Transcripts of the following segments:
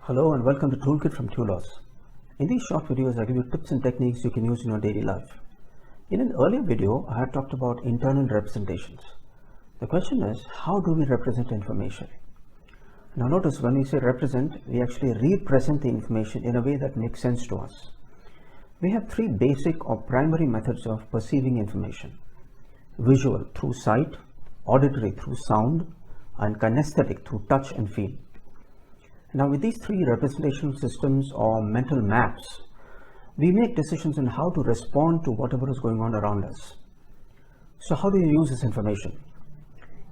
Hello and welcome to Toolkit from Tulos. In these short videos, I give you tips and techniques you can use in your daily life. In an earlier video, I had talked about internal representations. The question is, how do we represent information? Now notice when we say represent, we actually represent the information in a way that makes sense to us. We have three basic or primary methods of perceiving information. Visual through sight, auditory through sound, and kinesthetic through touch and feel. Now with these three representational systems or mental maps, we make decisions on how to respond to whatever is going on around us. So how do you use this information?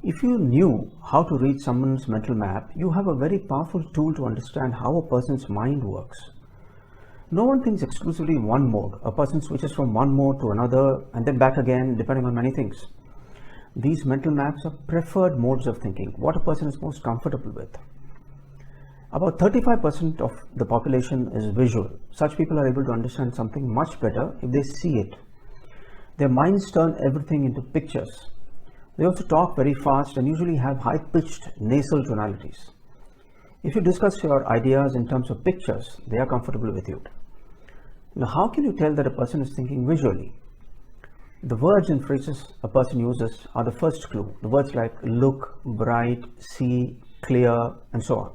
If you knew how to read someone's mental map, you have a very powerful tool to understand how a person's mind works. No one thinks exclusively in one mode. A person switches from one mode to another and then back again, depending on many things. These mental maps are preferred modes of thinking, what a person is most comfortable with. About 35% of the population is visual. Such people are able to understand something much better if they see it. Their minds turn everything into pictures. They also talk very fast and usually have high-pitched nasal tonalities. If you discuss your ideas in terms of pictures, they are comfortable with you. Now, how can you tell that a person is thinking visually? The words and phrases a person uses are the first clue. The words like look, bright, see, clear, and so on.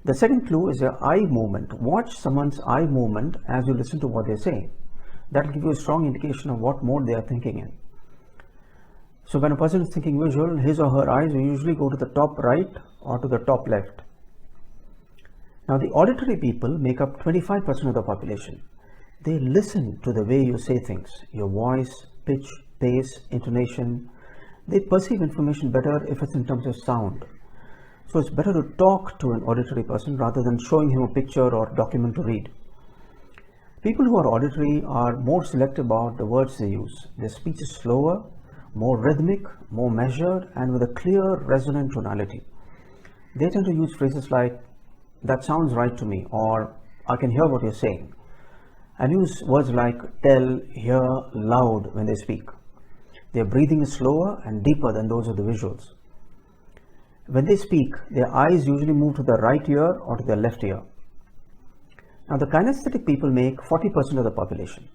The second clue is their eye movement. Watch someone's eye movement as you listen to what they say. That will give you a strong indication of what mode they are thinking in. So when a person is thinking visual, his or her eyes will usually go to the top right or to the top left. Now the auditory people make up 25% of the population. They listen to the way you say things, your voice, pitch, pace, intonation. They perceive information better if it's in terms of sound. So it's better to talk to an auditory person rather than showing him a picture or document to read. People who are auditory are more selective about the words they use. Their speech is slower, more rhythmic, more measured, and with a clear, resonant tonality. They tend to use phrases like, that sounds right to me, or I can hear what you're saying, and use words like tell, hear, loud when they speak. Their breathing is slower and deeper than those of the visuals. When they speak, their eyes usually move to the right ear or to the left ear. Now the kinesthetic people make 40% of the population.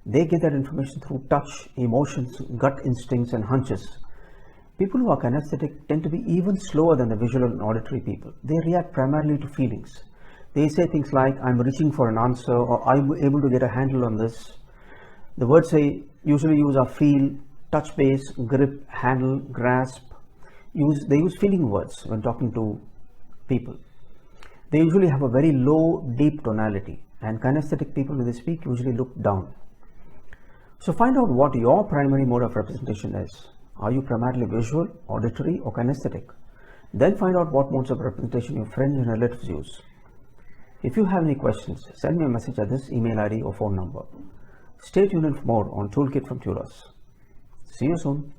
They get that information through touch, emotions, gut instincts, and hunches. People who are kinesthetic tend to be even slower than the visual and auditory people. They react primarily to feelings. They say things like, I'm reaching for an answer, or I'm able to get a handle on this. The words they usually use are feel, touch base, grip, handle, grasp. They use feeling words when talking to people. They usually have a very low, deep tonality, and kinesthetic people, when they speak, usually look down. So find out what your primary mode of representation is. Are you primarily visual, auditory, or kinesthetic? Then find out what modes of representation your friends and relatives use. If you have any questions, send me a message at this email ID or phone number. Stay tuned for more on Toolkit from Tulos. See you soon.